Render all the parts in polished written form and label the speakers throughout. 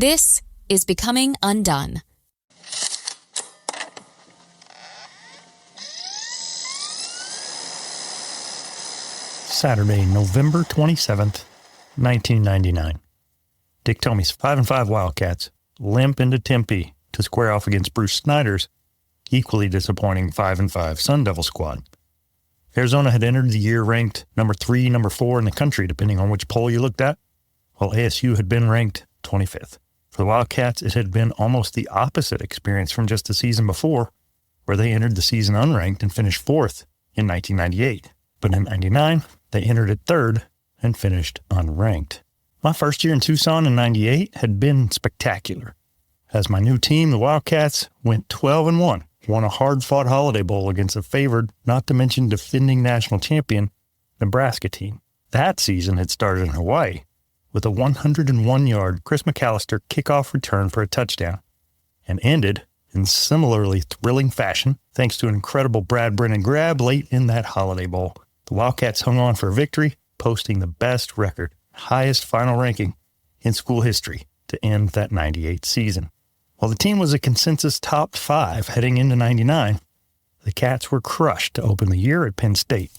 Speaker 1: This is Becoming Undone.
Speaker 2: Saturday, November 27th, 1999. Dick Tomey's 5-5 Wildcats limp into Tempe to square off against Bruce Snyder's equally disappointing 5-5 Sun Devil squad. Arizona had entered the year ranked number 3, number 4 in the country, depending on which poll you looked at, while ASU had been ranked 25th. For the Wildcats, it had been almost the opposite experience from just the season before, where they entered the season unranked and finished 4th in 1998. But in 99, they entered at 3rd and finished unranked. My first year in Tucson in 98 had been spectacular. As my new team, the Wildcats, went 12-1, won a hard-fought Holiday Bowl against a favored, not to mention defending national champion, Nebraska team. That season had started in Hawaii with a 101-yard Chris McAllister kickoff return for a touchdown and ended in similarly thrilling fashion thanks to an incredible Brad Brennan grab late in that Holiday Bowl. The Wildcats hung on for a victory, posting the best record, highest final ranking in school history to end that 98 season. While the team was a consensus top 5 heading into 99, the Cats were crushed to open the year at Penn State.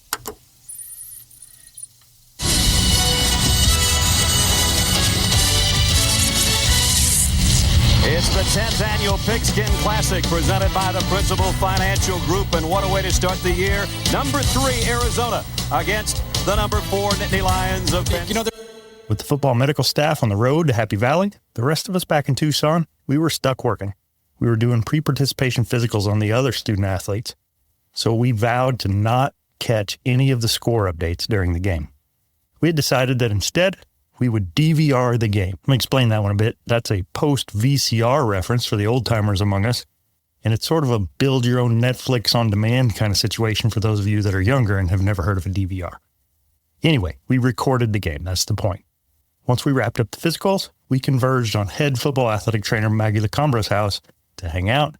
Speaker 3: It's the 10th annual Pigskin Classic presented by the Principal Financial Group, and what a way to start the year. Number 3, Arizona, against the number 4 Nittany Lions of Penn State.
Speaker 2: With the football medical staff on the road to Happy Valley, the rest of us back in Tucson, we were stuck working. We were doing pre-participation physicals on the other student athletes, so we vowed to not catch any of the score updates during the game. We had decided that instead, we would DVR the game. Let me explain that one a bit. That's a post-VCR reference for the old-timers among us, and it's sort of a build-your-own Netflix on-demand kind of situation for those of you that are younger and have never heard of a DVR. Anyway, we recorded the game. That's the point. Once we wrapped up the physicals, we converged on head football athletic trainer Maggie LaCambra's house to hang out,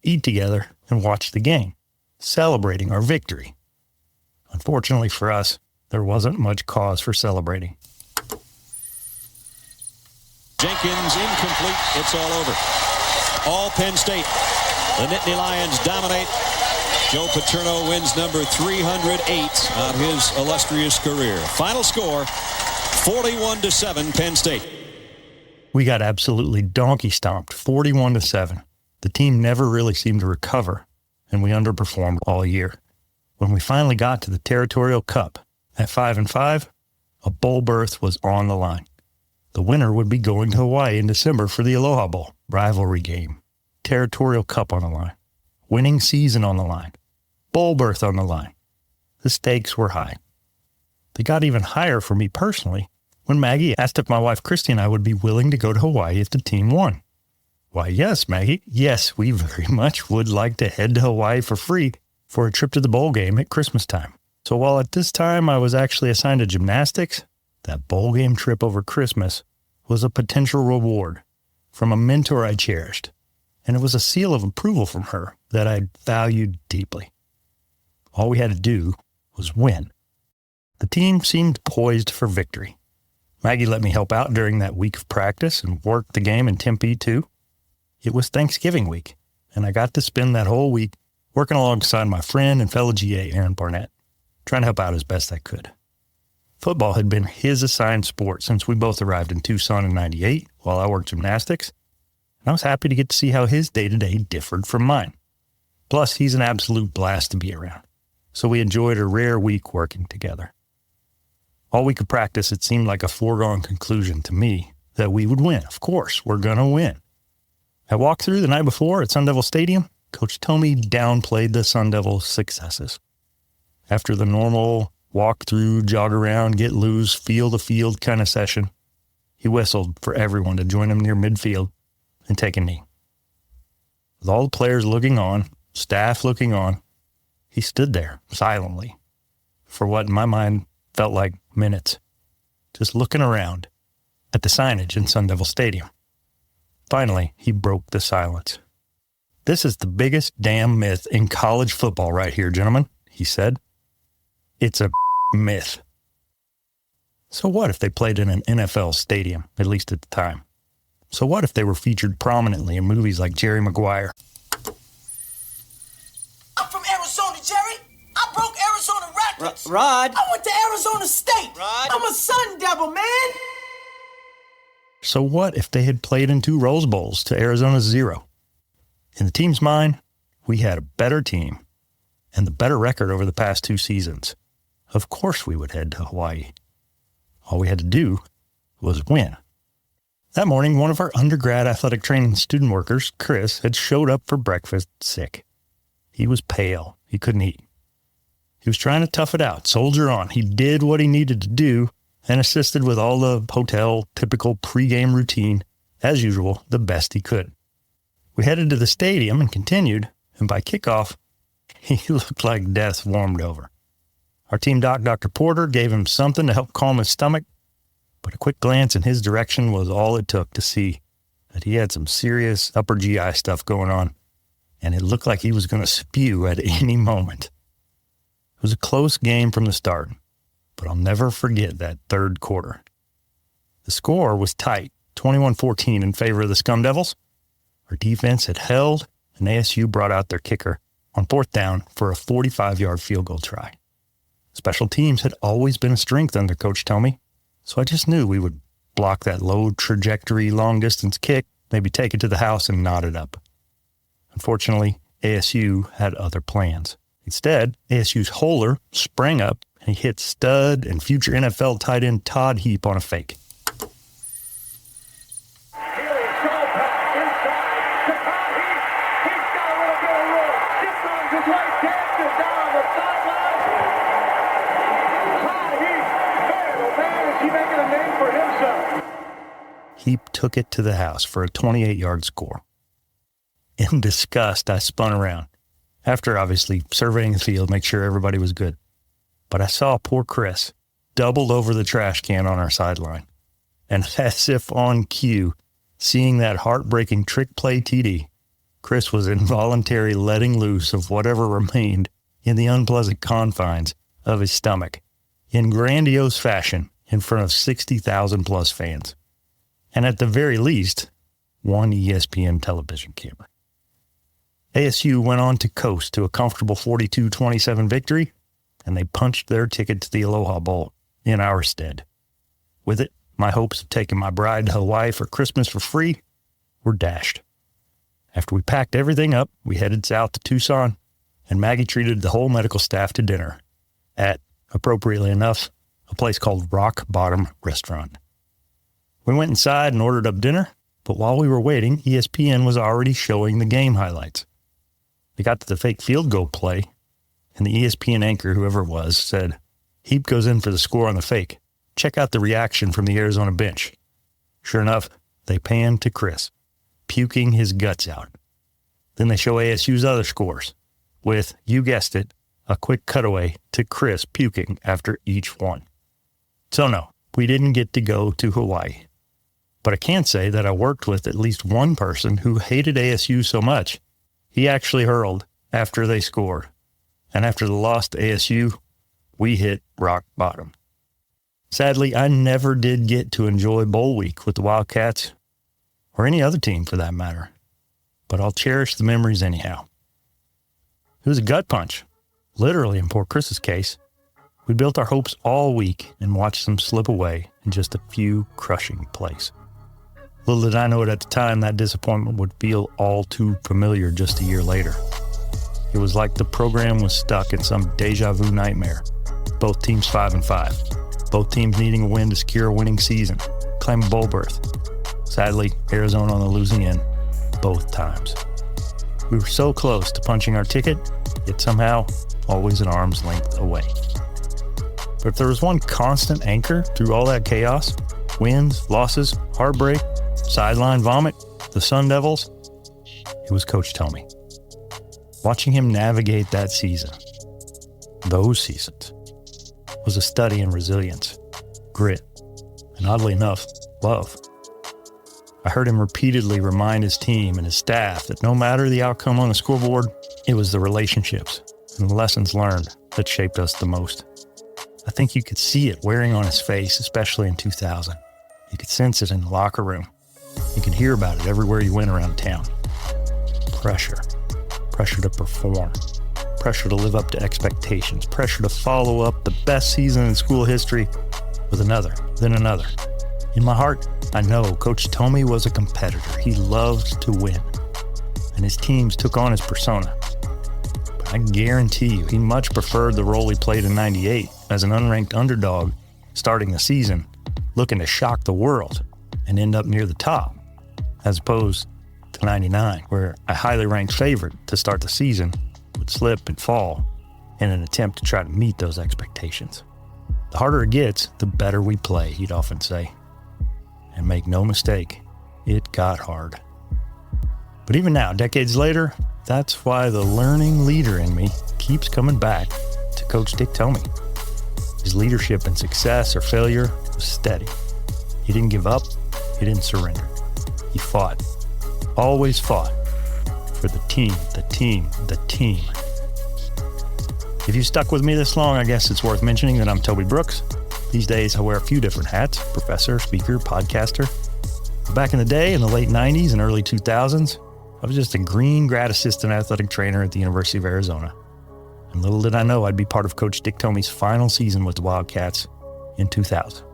Speaker 2: eat together, and watch the game, celebrating our victory. Unfortunately for us, there wasn't much cause for celebrating.
Speaker 3: Jenkins incomplete. It's all over. All Penn State. The Nittany Lions dominate. Joe Paterno wins number 308 of his illustrious career. Final score, 41-7 Penn State.
Speaker 2: We got absolutely donkey stomped, 41-7. The team never really seemed to recover, and we underperformed all year. When we finally got to the Territorial Cup at 5-5, a bowl berth was on the line. The winner would be going to Hawaii in December for the Aloha Bowl, rivalry game. Territorial Cup on the line. Winning season on the line. Bowl berth on the line. The stakes were high. They got even higher for me personally when Maggie asked if my wife Christy and I would be willing to go to Hawaii if the team won. Why, yes, Maggie. Yes, we very much would like to head to Hawaii for free for a trip to the bowl game at Christmas time. So while at this time I was actually assigned to gymnastics, that bowl game trip over Christmas was a potential reward from a mentor I cherished, and it was a seal of approval from her that I valued deeply. All we had to do was win. The team seemed poised for victory. Maggie let me help out during that week of practice and work the game in Tempe too. It was Thanksgiving week, and I got to spend that whole week working alongside my friend and fellow GA, Aaron Barnett, trying to help out as best I could. Football had been his assigned sport since we both arrived in Tucson in 98 while I worked gymnastics, and I was happy to get to see how his day-to-day differed from mine. Plus, he's an absolute blast to be around, so we enjoyed a rare week working together. All week of practice, it seemed like a foregone conclusion to me that we would win. Of course, we're going to win. At walkthrough the night before at Sun Devil Stadium, Coach Tomey downplayed the Sun Devils' successes. After the normal walk through, jog around, get loose, feel the field kind of session, he whistled for everyone to join him near midfield and take a knee. With all the players looking on, staff looking on, he stood there silently for what in my mind felt like minutes, just looking around at the signage in Sun Devil Stadium. Finally, he broke the silence. "This is the biggest damn myth in college football right here, gentlemen," he said. "It's a myth." So what if they played in an NFL stadium, at least at the time? So what if they were featured prominently in movies like Jerry Maguire?
Speaker 4: I'm from Arizona, Jerry. I broke Arizona records.
Speaker 5: Rod.
Speaker 4: I went to Arizona State.
Speaker 5: Rod.
Speaker 4: I'm a Sun Devil, man.
Speaker 2: So what if they had played in 2 Rose Bowls to Arizona's 0? In the team's mind, we had a better team and the better record over the past 2 seasons. Of course we would head to Hawaii. All we had to do was win. That morning, one of our undergrad athletic training student workers, Chris, had showed up for breakfast sick. He was pale. He couldn't eat. He was trying to tough it out, soldier on. He did what he needed to do and assisted with all the hotel typical pregame routine, as usual, the best he could. We headed to the stadium and continued, and by kickoff, he looked like death warmed over. Our team doc, Dr. Porter, gave him something to help calm his stomach, but a quick glance in his direction was all it took to see that he had some serious upper GI stuff going on, and it looked like he was going to spew at any moment. It was a close game from the start, but I'll never forget that third quarter. The score was tight, 21-14 in favor of the Scum Devils. Our defense had held, and ASU brought out their kicker on 4th down for a 45-yard field goal try. Special teams had always been a strength under Coach Tomey, so I just knew we would block that low trajectory, long-distance kick, maybe take it to the house and knot it up. Unfortunately, ASU had other plans. Instead, ASU's Holler sprang up and he hit stud and future NFL tight end Todd Heap on a fake. Heap took it to the house for a 28-yard score. In disgust, I spun around, after obviously surveying the field, make sure everybody was good. But I saw poor Chris doubled over the trash can on our sideline. And as if on cue, seeing that heartbreaking trick play TD, Chris was involuntarily letting loose of whatever remained in the unpleasant confines of his stomach in grandiose fashion in front of 60,000 plus fans. And at the very least, one ESPN television camera. ASU went on to coast to a comfortable 42-27 victory, and they punched their ticket to the Aloha Bowl in our stead. With it, my hopes of taking my bride to Hawaii for Christmas for free were dashed. After we packed everything up, we headed south to Tucson, and Maggie treated the whole medical staff to dinner at, appropriately enough, a place called Rock Bottom Restaurant. We went inside and ordered up dinner, but while we were waiting, ESPN was already showing the game highlights. They got to the fake field goal play, and the ESPN anchor, whoever it was, said, "Heap goes in for the score on the fake. Check out the reaction from the Arizona bench." Sure enough, they panned to Chris, puking his guts out. Then they show ASU's other scores, with, you guessed it, a quick cutaway to Chris puking after each one. So no, we didn't get to go to Hawaii. But I can say that I worked with at least one person who hated ASU so much, he actually hurled after they scored. And after the loss to ASU, we hit rock bottom. Sadly, I never did get to enjoy bowl week with the Wildcats, or any other team for that matter. But I'll cherish the memories anyhow. It was a gut punch, literally in poor Chris's case. We built our hopes all week and watched them slip away in just a few crushing plays. Little did I know it at the time, that disappointment would feel all too familiar just a year later. It was like the program was stuck in some deja vu nightmare. Both teams 5-5. Both teams needing a win to secure a winning season, claim a bowl berth. Sadly, Arizona on the losing end, both times. We were so close to punching our ticket, yet somehow always an arm's length away. But if there was one constant anchor through all that chaos, wins, losses, heartbreak, sideline vomit, the Sun Devils, it was Coach Tomey. Watching him navigate that season, those seasons, was a study in resilience, grit, and oddly enough, love. I heard him repeatedly remind his team and his staff that no matter the outcome on the scoreboard, it was the relationships and the lessons learned that shaped us the most. I think you could see it wearing on his face, especially in 2000. You could sense it in the locker room. You could hear about it everywhere you went around town. Pressure to perform, pressure to live up to expectations, pressure to follow up the best season in school history with another, then another. In my heart, I know Coach Tomey was a competitor. He loved to win, and his teams took on his persona. But I guarantee you, he much preferred the role he played in '98 as an unranked underdog starting the season, looking to shock the world and end up near the top, as opposed to '99, where a highly ranked favorite to start the season would slip and fall in an attempt to try to meet those expectations. The harder it gets, the better we play, he'd often say. And make no mistake, it got hard. But even now, decades later, that's why the learning leader in me keeps coming back to Coach Dick Tomey. His leadership in success or failure was steady. He didn't give up. He didn't surrender. He fought, always fought for the team. If you stuck with me this long, I guess it's worth mentioning that I'm Toby Brooks. These days, I wear a few different hats: professor, speaker, podcaster. But back in the day, in the late 90s and early 2000s, I was just a green grad assistant athletic trainer at the University of Arizona. And little did I know I'd be part of Coach Dick Tomey's final season with the Wildcats in 2000.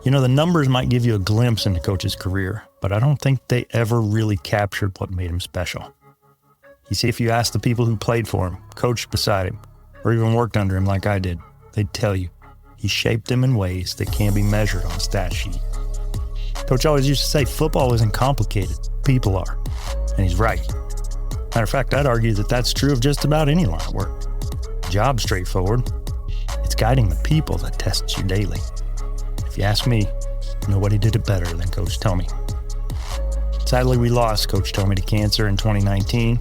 Speaker 2: You know, the numbers might give you a glimpse into Coach's career, but I don't think they ever really captured what made him special. You see, if you ask the people who played for him, coached beside him, or even worked under him like I did, they'd tell you he shaped them in ways that can't be measured on a stat sheet. Coach always used to say football isn't complicated, people are. And he's right. Matter of fact, I'd argue that that's true of just about any line of work. The job's straightforward. It's guiding the people that tests you daily. If you ask me, nobody did it better than Coach Tomey. Sadly, we lost Coach Tomey to cancer in 2019,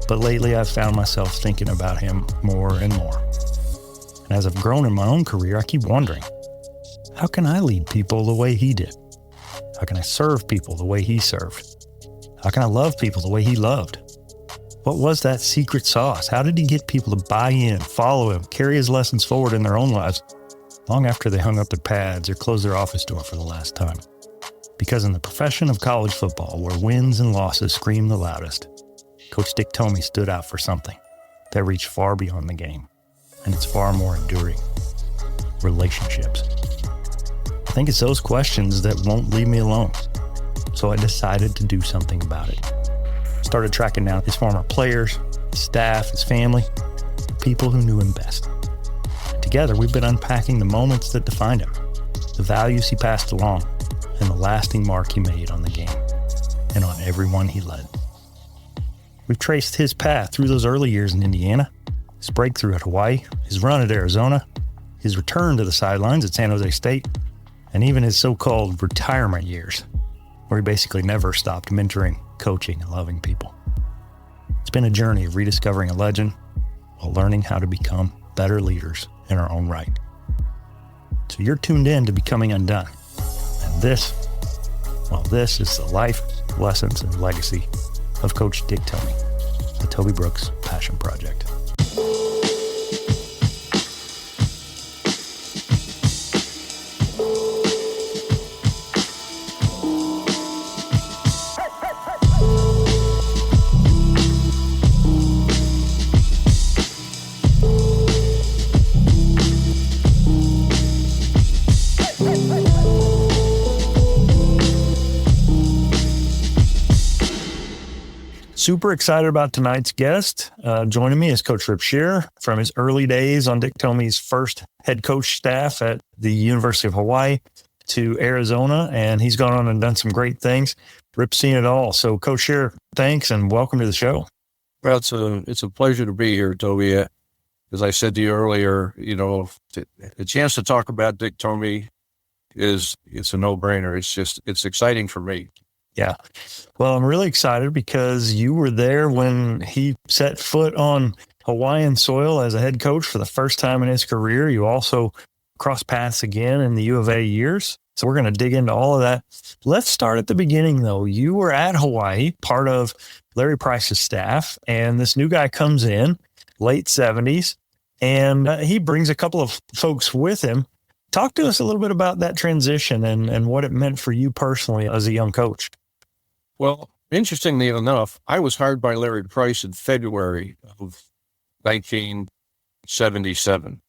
Speaker 2: but lately I've found myself thinking about him more and more. And as I've grown in my own career, I keep wondering, how can I lead people the way he did? How can I serve people the way he served? How can I love people the way he loved? What was that secret sauce? How did he get people to buy in, follow him, carry his lessons forward in their own lives long after they hung up their pads or closed their office door for the last time? Because in the profession of college football, where wins and losses scream the loudest, Coach Dick Tomey stood out for something that reached far beyond the game, and it's far more enduring: relationships. I think it's those questions that won't leave me alone. So I decided to do something about it. Started tracking down his former players, his staff, his family, the people who knew him best. Together, we've been unpacking the moments that defined him, the values he passed along, and the lasting mark he made on the game and on everyone he led. We've traced his path through those early years in Indiana, his breakthrough at Hawaii, his run at Arizona, his return to the sidelines at San Jose State, and even his so-called retirement years, where he basically never stopped mentoring, coaching, and loving people. It's been a journey of rediscovering a legend while learning how to become better leaders in our own right. So you're tuned in to Becoming Undone. And this is the life, lessons, and legacy of Coach Dick Tomey, the Toby Brooks Passion Project. Super excited about tonight's guest. Joining me is Coach Rip Scherer from his early days on Dick Tomey's first head coach staff at the University of Hawaii to Arizona, and he's gone on and done some great things. Rip's seen it all. So, Coach Scherer, thanks and welcome to the show.
Speaker 5: Well, it's a pleasure to be here, Toby. As I said to you earlier, the chance to talk about Dick Tomey it's a no-brainer. It's exciting for me.
Speaker 2: Yeah. Well, I'm really excited because you were there when he set foot on Hawaiian soil as a head coach for the first time in his career. You also crossed paths again in the U of A years. So we're going to dig into all of that. Let's start at the beginning, though. You were at Hawaii, part of Larry Price's staff, and this new guy comes in, late 70s, and he brings a couple of folks with him. Talk to us a little bit about that transition and what it meant for you personally as a young coach.
Speaker 5: Well, interestingly enough, I was hired by Larry Price in February of 1977,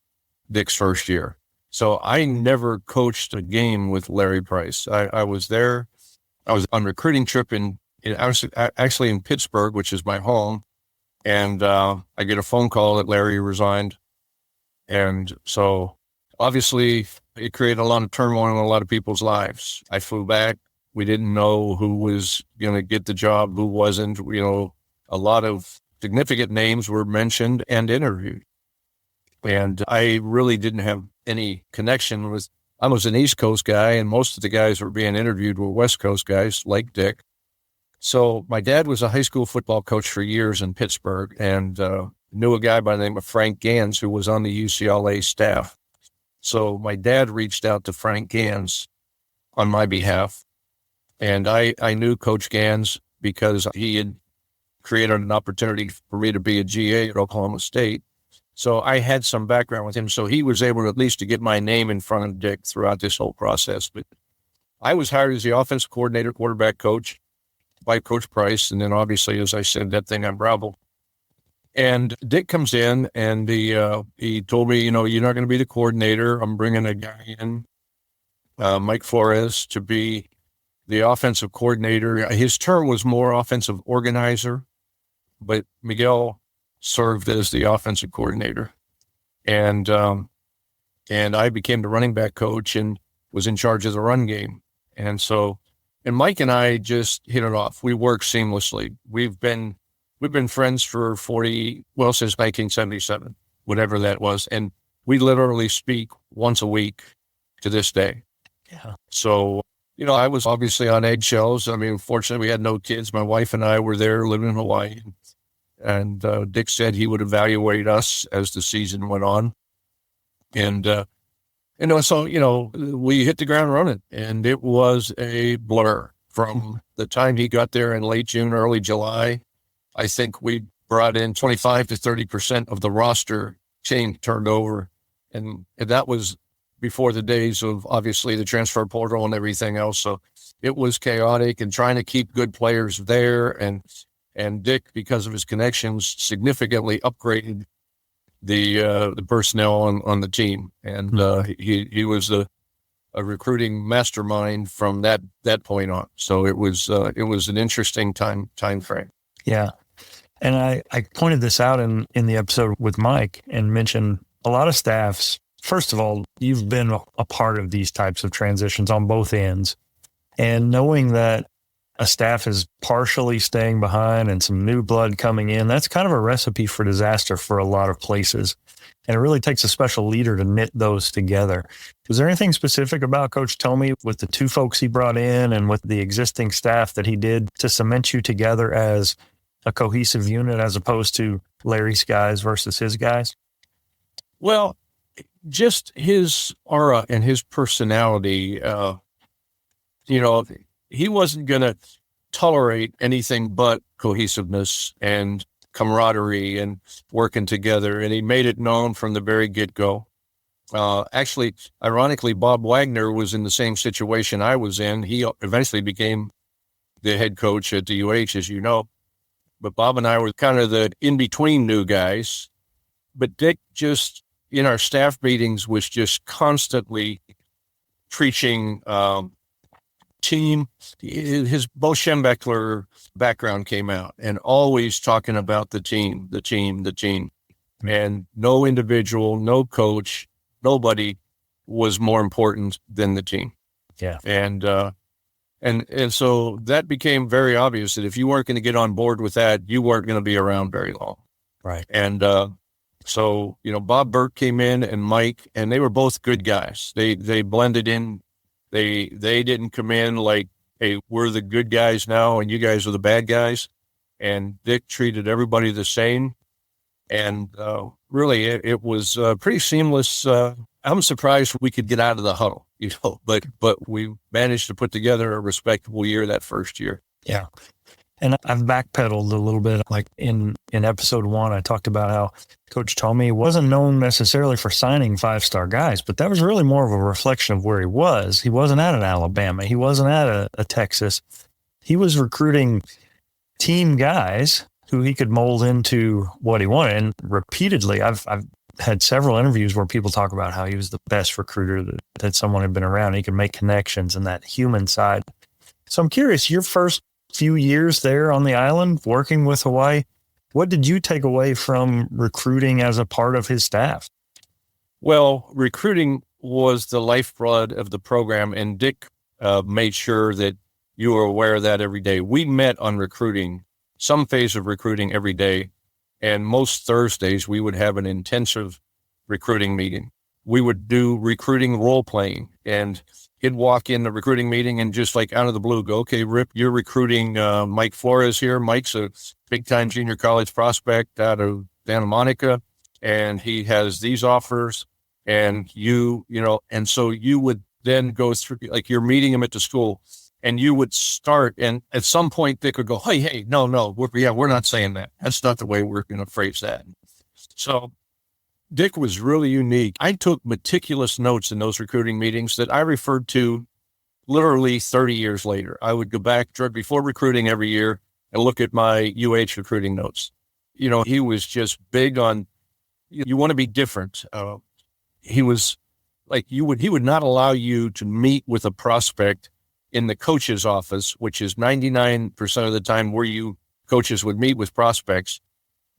Speaker 5: Dick's first year. So I never coached a game with Larry Price. I was there. I was on a recruiting trip I was actually in Pittsburgh, which is my home. And I get a phone call that Larry resigned. And so obviously it created a lot of turmoil in a lot of people's lives. I flew back. We didn't know who was going to get the job, who wasn't. A lot of significant names were mentioned and interviewed. And I really didn't have any connection with, I was an East Coast guy, and most of the guys who were being interviewed were West Coast guys like Dick. So my dad was a high school football coach for years in Pittsburgh, and knew a guy by the name of Frank Gans who was on the UCLA staff. So my dad reached out to Frank Gans on my behalf, and I knew Coach Gans because he had created an opportunity for me to be a GA at Oklahoma State. So I had some background with him. So he was able at least to get my name in front of Dick throughout this whole process. But I was hired as the offensive coordinator, quarterback coach by Coach Price. And then obviously, as I said, that thing unraveled. And Dick comes in and he told me, you're not going to be the coordinator. I'm bringing a guy in, Mike Flores, to be the offensive coordinator. His term was more offensive organizer, but Miguel served as the offensive coordinator. And I became the running back coach and was in charge of the run game. And Mike and I just hit it off. We work seamlessly. We've been friends for since 1977, whatever that was. And we literally speak once a week to this day.
Speaker 2: Yeah.
Speaker 5: So, I was obviously on eggshells. I mean, fortunately we had no kids. My wife and I were there living in Hawaii. And Dick said he would evaluate us as the season went on. And, so we hit the ground running, and it was a blur from the time he got there in late June, early July. I think we brought in 25 to 30% of the roster chain turned over. And that was before the days of obviously the transfer portal and everything else. So it was chaotic, and trying to keep good players there. And Dick, because of his connections, significantly upgraded the personnel on the team. And he was a recruiting mastermind from that point on. So it was an interesting time frame.
Speaker 2: Yeah. And I pointed this out in the episode with Mike and mentioned a lot of staffs. First of all, you've been a part of these types of transitions on both ends. And knowing that a staff is partially staying behind and some new blood coming in, that's kind of a recipe for disaster for a lot of places. And it really takes a special leader to knit those together. Was there anything specific about Coach Tomey with the two folks he brought in and with the existing staff that he did to cement you together as a cohesive unit as opposed to Larry's guys versus his guys?
Speaker 5: Well, just his aura and his personality, he wasn't going to tolerate anything but cohesiveness and camaraderie and working together. And he made it known from the very get-go. Actually, ironically, Bob Wagner was in the same situation I was in. He eventually became the head coach at the UH, as you know. But Bob and I were kind of the in-between new guys. But Dick just, in our staff meetings, was just constantly preaching team. His Bo Schembechler background came out, and always talking about the team. And no individual, no coach, nobody was more important than the team.
Speaker 2: Yeah.
Speaker 5: And so that became very obvious that if you weren't going to get on board with that, you weren't going to be around very long.
Speaker 2: Right.
Speaker 5: And so Bob Burke came in, and Mike, and they were both good guys. They blended in. They didn't come in like, hey, we're the good guys now and you guys are the bad guys. And Dick treated everybody the same. And really, it was pretty seamless. I'm surprised we could get out of the huddle, but we managed to put together a respectable year that first year.
Speaker 2: Yeah. And I've backpedaled a little bit. Like in episode 1, I talked about how Coach Tomey wasn't known necessarily for signing 5-star guys, but that was really more of a reflection of where he was. He wasn't at an Alabama. He wasn't at a Texas. he was recruiting team guys who he could mold into what he wanted. And repeatedly, I've had several interviews where people talk about how he was the best recruiter that someone had been around. He could make connections and that human side. So I'm curious, your first few years there on the island working with Hawaii, what did you take away from recruiting as a part of his staff?
Speaker 5: Well, recruiting was the lifeblood of the program, and Dick made sure that you were aware of that every day. We met on recruiting, some phase of recruiting every day, and most Thursdays we would have an intensive recruiting meeting. We would do recruiting role playing, and he'd walk in the recruiting meeting and just like out of the blue go, okay, Rip, you're recruiting Mike Flores here. Mike's a big-time junior college prospect out of Santa Monica, and he has these offers, and and so you would then go through, like you're meeting him at the school, and you would start, and at some point Dick would go, hey, no, we're not saying that. That's not the way we're going to phrase that. So Dick was really unique. I took meticulous notes in those recruiting meetings that I referred to literally 30 years later. I would go back before recruiting every year and look at my UH recruiting notes. He was just big on, you want to be different. He was like, he would not allow you to meet with a prospect in the coach's office, which is 99% of the time where you coaches would meet with prospects.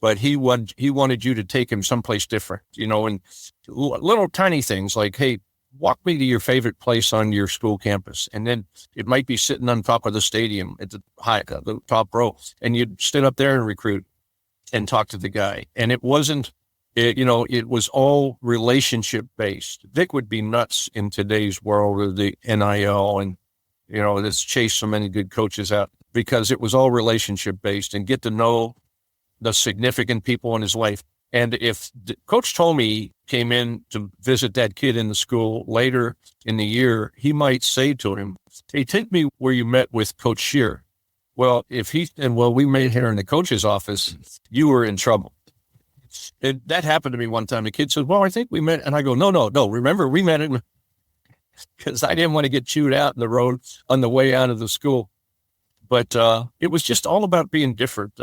Speaker 5: But he wanted you to take him someplace different, and little tiny things like, hey, walk me to your favorite place on your school campus. And then it might be sitting on top of the stadium at the top row. And you'd sit up there and recruit and talk to the guy. And it wasn't, it was all relationship based. Vic would be nuts in today's world of the NIL and, that's chased so many good coaches out because it was all relationship based and get to know the significant people in his life. And if Coach Tomey came in to visit that kid in the school later in the year, he might say to him, hey, take me where you met with Coach Scherer. Well, we met here in the coach's office, you were in trouble. And that happened to me one time. The kid said, well, I think we met. And I go, no. Remember, we met him because I didn't want to get chewed out in the road on the way out of the school. But it was just all about being different.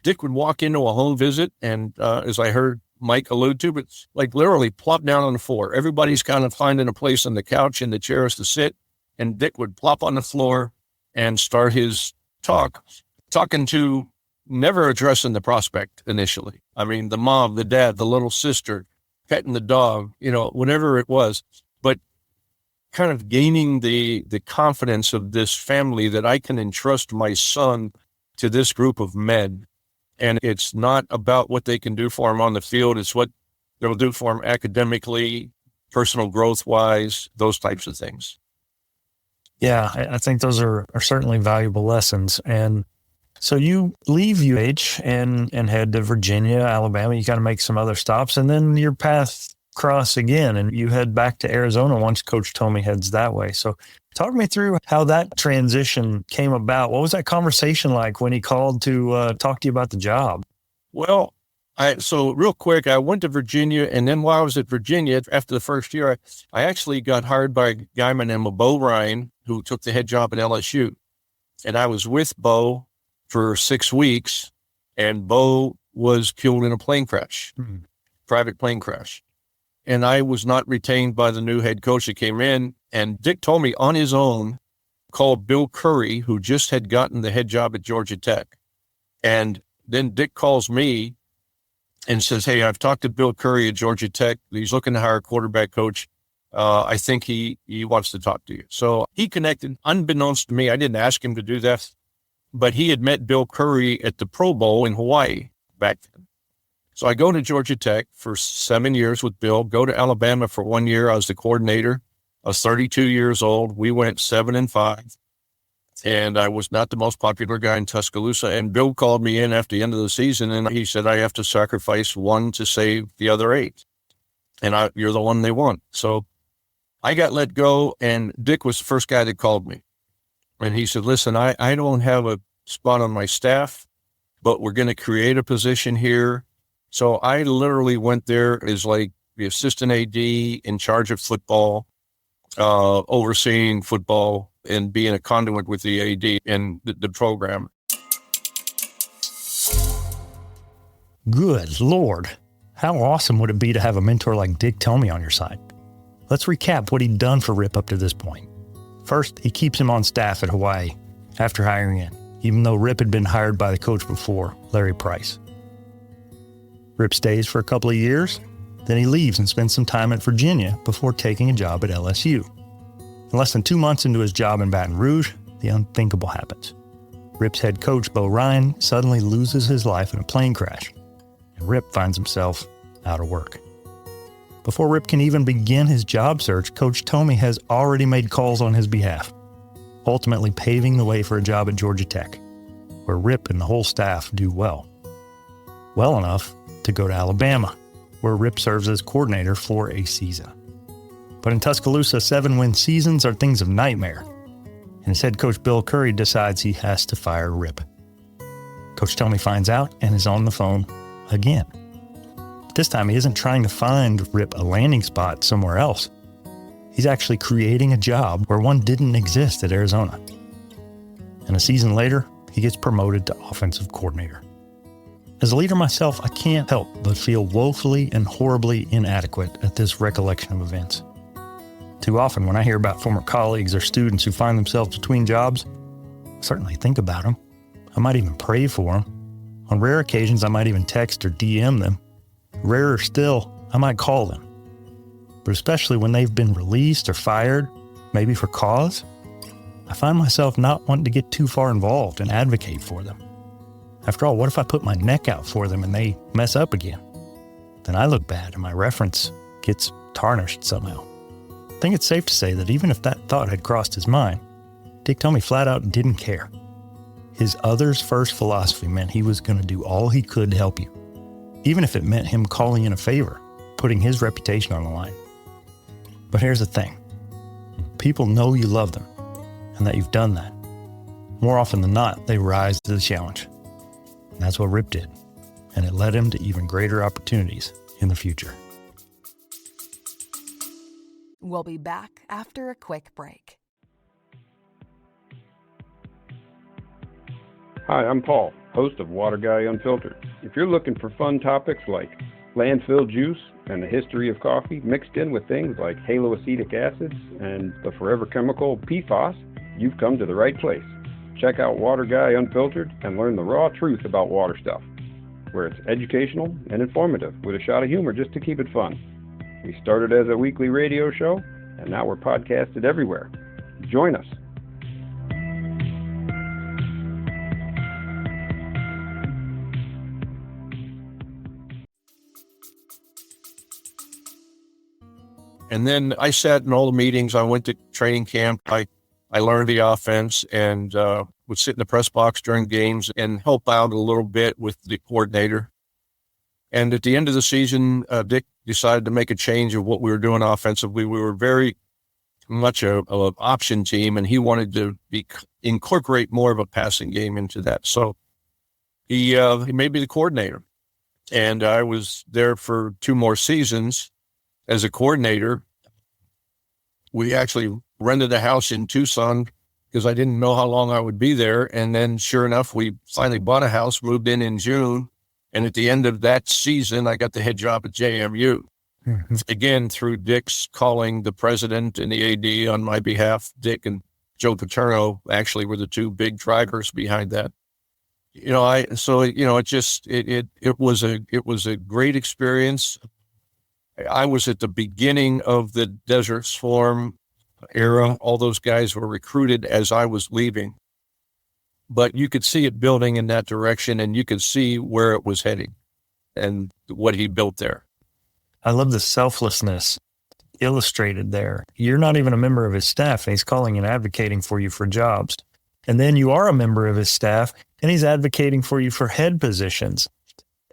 Speaker 5: Dick would walk into a home visit and, as I heard Mike allude to, but like literally plop down on the floor. Everybody's kind of finding a place on the couch and the chairs to sit. And Dick would plop on the floor and start his talking to, never addressing the prospect initially. I mean, the mom, the dad, the little sister, petting the dog, whatever it was, but kind of gaining the confidence of this family that I can entrust my son to this group of men. And it's not about what they can do for him on the field. It's what they'll do for him academically, personal growth wise, those types of things.
Speaker 2: Yeah, I think those are certainly valuable lessons. And so you leave UH and head to Virginia, Alabama. You got to make some other stops, and then your path cross again, and you head back to Arizona once Coach Tomey heads that way. So talk me through how that transition came about. What was that conversation like when he called to talk to you about the job?
Speaker 5: Well, so real quick, I went to Virginia, and then while I was at Virginia, after the first year, I actually got hired by a guy named Bo Ryan, who took the head job at LSU. And I was with Bo for 6 weeks, and Bo was killed in a plane crash, private plane crash. And I was not retained by the new head coach that came in. And Dick Tomey on his own called Bill Curry, who just had gotten the head job at Georgia Tech. And then Dick calls me and says, hey, I've talked to Bill Curry at Georgia Tech. He's looking to hire a quarterback coach. I think he wants to talk to you. So he connected, unbeknownst to me. I didn't ask him to do that, but he had met Bill Curry at the Pro Bowl in Hawaii back then. So I go to Georgia Tech for 7 years with Bill, go to Alabama for 1 year. I was the coordinator. I was 32 years old. We went 7-5, and I was not the most popular guy in Tuscaloosa. And Bill called me in after the end of the season, and he said, I have to sacrifice one to save the other 8. And you're the one they want. So I got let go, and Dick was the first guy that called me. And he said, listen, I don't have a spot on my staff, but we're going to create a position here. So I literally went there as like the assistant AD in charge of football overseeing football and being a conduit with the AD and the program.
Speaker 2: Good Lord. How awesome would it be to have a mentor like Dick Tomey on your side? Let's recap what he'd done for Rip up to this point. First, he keeps him on staff at Hawaii after hiring in, even though Rip had been hired by the coach before, Larry Price. Rip stays for a couple of years, then he leaves and spends some time at Virginia before taking a job at LSU. And less than 2 months into his job in Baton Rouge, the unthinkable happens. Rip's head coach, Bo Ryan, suddenly loses his life in a plane crash, and Rip finds himself out of work. Before Rip can even begin his job search, Coach Tomey has already made calls on his behalf, ultimately paving the way for a job at Georgia Tech, where Rip and the whole staff do well. Well enough to go to Alabama, where Rip serves as coordinator for a season. But in Tuscaloosa, 7-win seasons are things of nightmare, and his head coach Bill Curry decides he has to fire Rip. Coach Tomey finds out and is on the phone again. This time, he isn't trying to find Rip a landing spot somewhere else. He's actually creating a job where one didn't exist at Arizona. And a season later, he gets promoted to offensive coordinator. As a leader myself, I can't help but feel woefully and horribly inadequate at this recollection of events. Too often, when I hear about former colleagues or students who find themselves between jobs, I certainly think about them. I might even pray for them. On rare occasions, I might even text or DM them. Rarer still, I might call them. But especially when they've been released or fired, maybe for cause, I find myself not wanting to get too far involved and advocate for them. After all, what if I put my neck out for them and they mess up again? Then I look bad and my reference gets tarnished somehow. I think it's safe to say that even if that thought had crossed his mind, Dick Tomey flat out didn't care. His others first philosophy meant he was going to do all he could to help you, even if it meant him calling in a favor, putting his reputation on the line. But here's the thing. People know you love them and that you've done that. More often than not, they rise to the challenge. And that's what Rip did, and it led him to even greater opportunities in the future.
Speaker 6: We'll be back after a quick break.
Speaker 7: Hi, I'm Paul, host of Water Guy Unfiltered. If you're looking for fun topics like landfill juice and the history of coffee mixed in with things like haloacetic acids and the forever chemical PFAS, you've come to the right place. Check out Water Guy Unfiltered and learn the raw truth about water stuff, where it's educational and informative with a shot of humor just to keep it fun. We started as a weekly radio show, and now we're podcasted everywhere. Join us.
Speaker 5: And then I sat in all the meetings. I went to training camp. I learned the offense and would sit in the press box during games and help out a little bit with the coordinator. And at the end of the season, Dick decided to make a change of what we were doing offensively. We were very much a option team, and he wanted to incorporate more of a passing game into that. So he made me the coordinator. And I was there for 2 more seasons as a coordinator. We actually rented a house in Tucson because I didn't know how long I would be there. And then sure enough, we finally bought a house, moved in June. And at the end of that season, I got the head job at JMU. Mm-hmm. Again, through Dick's calling the president and the AD on my behalf. Dick and Joe Paterno actually were the 2 big drivers behind that. It was a great experience. I was at the beginning of the Desert Storm era. All those guys were recruited as I was leaving. But you could see it building in that direction, and you could see where it was heading and what he built there.
Speaker 2: I love the selflessness illustrated there. You're not even a member of his staff, and he's calling and advocating for you for jobs. And then you are a member of his staff, and he's advocating for you for head positions,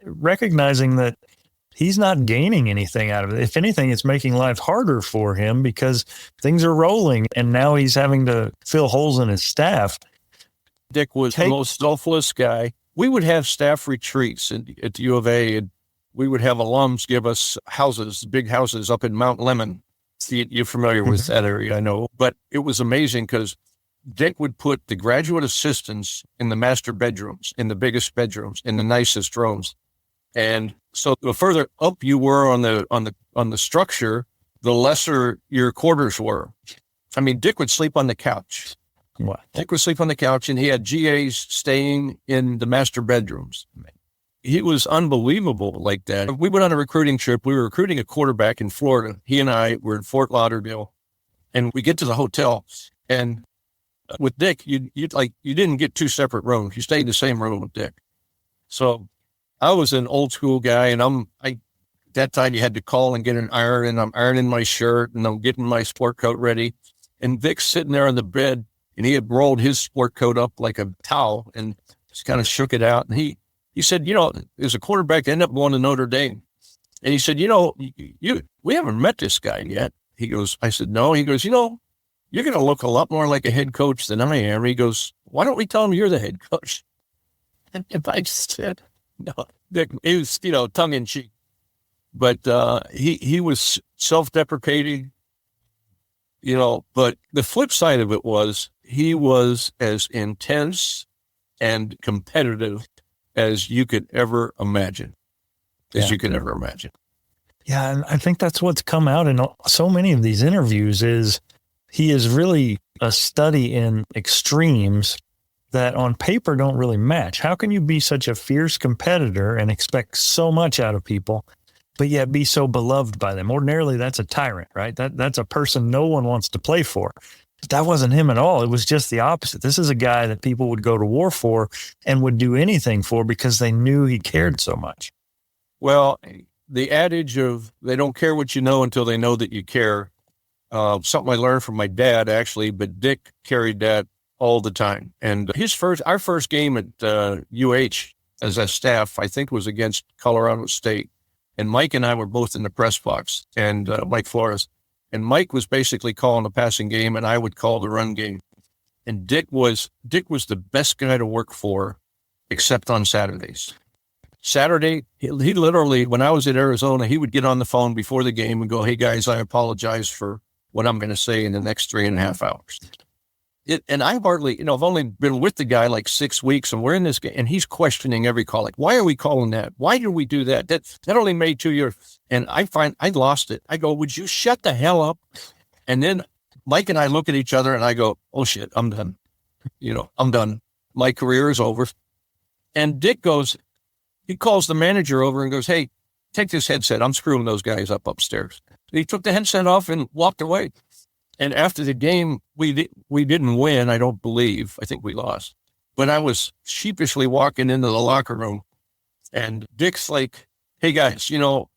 Speaker 2: recognizing that he's not gaining anything out of it. If anything, it's making life harder for him because things are rolling, and now he's having to fill holes in his staff.
Speaker 5: Dick was the most selfless guy. We would have staff retreats at the U of A, and we would have alums give us houses, big houses up in Mount Lemmon. You're familiar with that area, I know. But it was amazing because Dick would put the graduate assistants in the master bedrooms, in the biggest bedrooms, in the nicest rooms. And so the further up you were on the structure, the lesser your quarters were. I mean, Dick would sleep on the couch.
Speaker 2: What?
Speaker 5: Dick would sleep on the couch, and he had GAs staying in the master bedrooms. He was unbelievable like that. We went on a recruiting trip. We were recruiting a quarterback in Florida. He and I were in Fort Lauderdale, and we get to the hotel, and with Dick, you didn't get two separate rooms. You stayed in the same room with Dick. So I was an old school guy, and that time you had to call and get an iron, and I'm ironing my shirt, and I'm getting my sport coat ready. And Vic's sitting there on the bed, and he had rolled his sport coat up like a towel and just kind of shook it out. And he said, there's a quarterback that ended up going to Notre Dame. And he said, we haven't met this guy yet. He goes, I said, no. He goes, you're going to look a lot more like a head coach than I am. He goes, why don't we tell him you're the head coach? And I just said, no. Dick, he was, tongue in cheek. But he was self-deprecating, but the flip side of it was he was as intense and competitive as you could ever imagine.
Speaker 2: Yeah, and I think that's what's come out in so many of these interviews is he is really a study in extremes that on paper don't really match. How can you be such a fierce competitor and expect so much out of people, but yet be so beloved by them? Ordinarily, that's a tyrant, right? That's a person no one wants to play for. But that wasn't him at all. It was just the opposite. This is a guy that people would go to war for and would do anything for because they knew he cared so much.
Speaker 5: Well, the adage of they don't care what you know until they know that you care, something I learned from my dad, actually, but Dick carried that all the time. And our first game at UH as a staff, I think, was against Colorado State. And Mike and I were both in the press box, and Mike Flores. And Mike was basically calling the passing game, and I would call the run game. And Dick was the best guy to work for, except on Saturdays. Saturday, he literally, when I was at Arizona, he would get on the phone before the game and go, "Hey guys, I apologize for what I'm going to say in the next 3.5 hours." And I've only been with the guy like 6 weeks, and we're in this game, and he's questioning every call. Like, why are we calling that? Why did we do that? That only made 2 years. And I lost it. I go, would you shut the hell up? And then Mike and I look at each other, and I go, oh shit, I'm done. I'm done. My career is over. And Dick he calls the manager over and goes, hey, take this headset. I'm screwing those guys up upstairs. He took the headset off and walked away. And after the game, we didn't win, I don't believe. I think we lost. But I was sheepishly walking into the locker room, and Dick's like, hey, guys,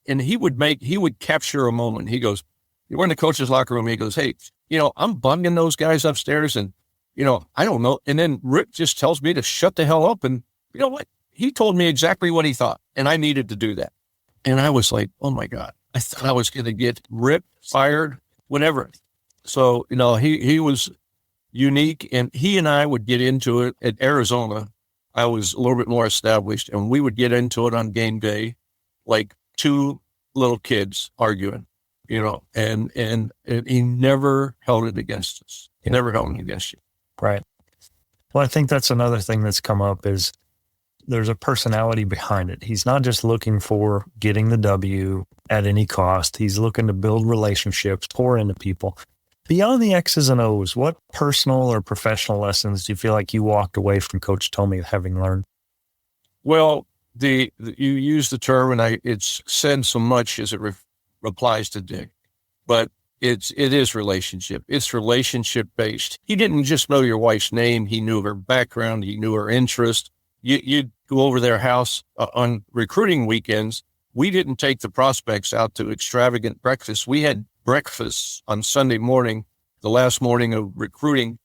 Speaker 5: and he would capture a moment. He goes, we're in the coach's locker room. He goes, hey, I'm bugging those guys upstairs, and, I don't know. And then Rip just tells me to shut the hell up. And you know what? He told me exactly what he thought, and I needed to do that. And I was like, oh, my God. I thought I was going to get Rip fired, whatever. So, he was unique, and he and I would get into it at Arizona. I was a little bit more established, and we would get into it on game day, like two little kids arguing, and he never held it against us. He never held it against you.
Speaker 2: Right. Well, I think that's another thing that's come up is there's a personality behind it. He's not just looking for getting the W at any cost. He's looking to build relationships, pour into people. Beyond the X's and O's, what personal or professional lessons do you feel like you walked away from Coach Tomey having learned?
Speaker 5: Well, you use the term, and it's said so much as it applies to Dick, but it is relationship. It's relationship based. He didn't just know your wife's name. He knew her background. He knew her interest. You'd go over their house on recruiting weekends. We didn't take the prospects out to extravagant breakfast. We had breakfast on Sunday morning, the last morning of recruiting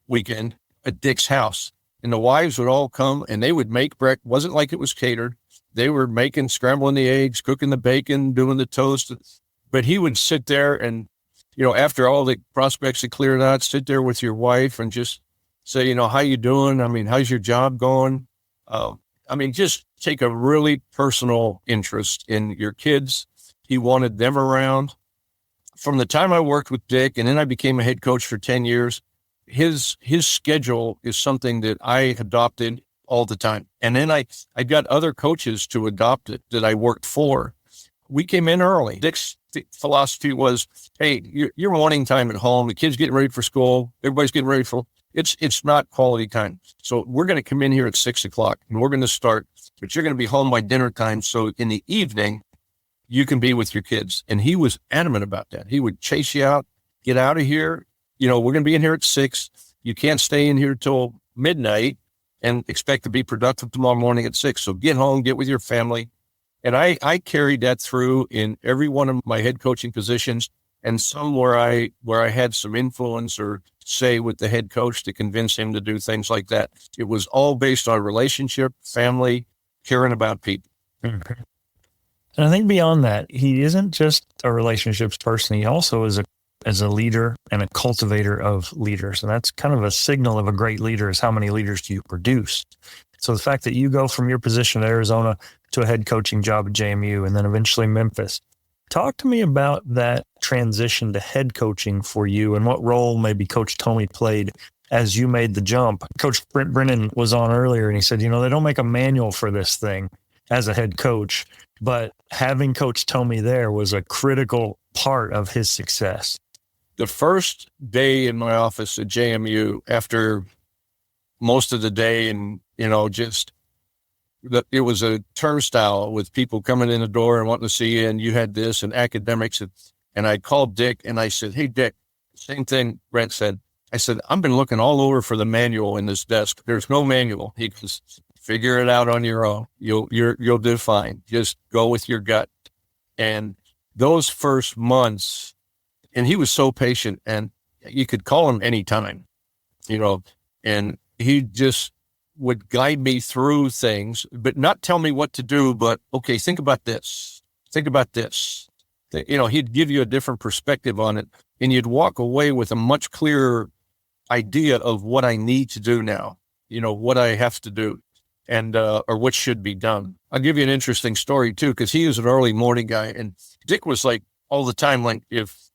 Speaker 5: weekend, at Dick's house. And the wives would all come, and they would make breakfast. Wasn't like it was catered. They were scrambling the eggs, cooking the bacon, doing the toast. But he would sit there and, after all the prospects had cleared out, sit there with your wife and just say, how you doing? I mean, how's your job going? Just take a really personal interest in your kids. He wanted them around. from the time I worked with Dick and then I became a head coach for 10 years, his schedule is something that I adopted all the time. And then I got other coaches to adopt it that I worked for. We came in early. Dick's philosophy was, hey, you're morning time at home. The kids getting ready for school. Everybody's getting ready for, it's not quality time. So we're going to come in here at 6:00 and we're going to start, but you're going to be home by dinner time. So in the evening, you can be with your kids. And he was adamant about that. He would chase you out, get out of here. We're going to be in here at 6. You can't stay in here till midnight and expect to be productive tomorrow morning at 6. So get home, get with your family. And I carried that through in every one of my head coaching positions, and some where I had some influence or say with the head coach to convince him to do things like that. It was all based on relationship, family, caring about people.
Speaker 2: Mm-hmm. And I think beyond that, he isn't just a relationships person. He also is a leader and a cultivator of leaders. And that's kind of a signal of a great leader, is how many leaders do you produce? So the fact that you go from your position at Arizona to a head coaching job at JMU and then eventually Memphis, talk to me about that transition to head coaching for you and what role maybe Coach Tomey played as you made the jump. Coach Brent Brennan was on earlier and he said, they don't make a manual for this thing as a head coach, but having Coach Tomey there was a critical part of his success.
Speaker 5: The first day in my office at JMU, after most of the day and, it was a turnstile with people coming in the door and wanting to see you, and you had this and academics. And I called Dick and I said, hey, Dick, same thing Brent said. I said, I've been looking all over for the manual in this desk. There's no manual. He goes, figure it out on your own. You'll do fine. Just go with your gut. And those first months, and he was so patient, and you could call him anytime, and he just would guide me through things, but not tell me what to do, but okay, think about this. Think about this. He'd give you a different perspective on it, and you'd walk away with a much clearer idea of what I need to do now, what I have to do and, or what should be done. I'll give you an interesting story too, because he was an early morning guy, and Dick was like all the time, like if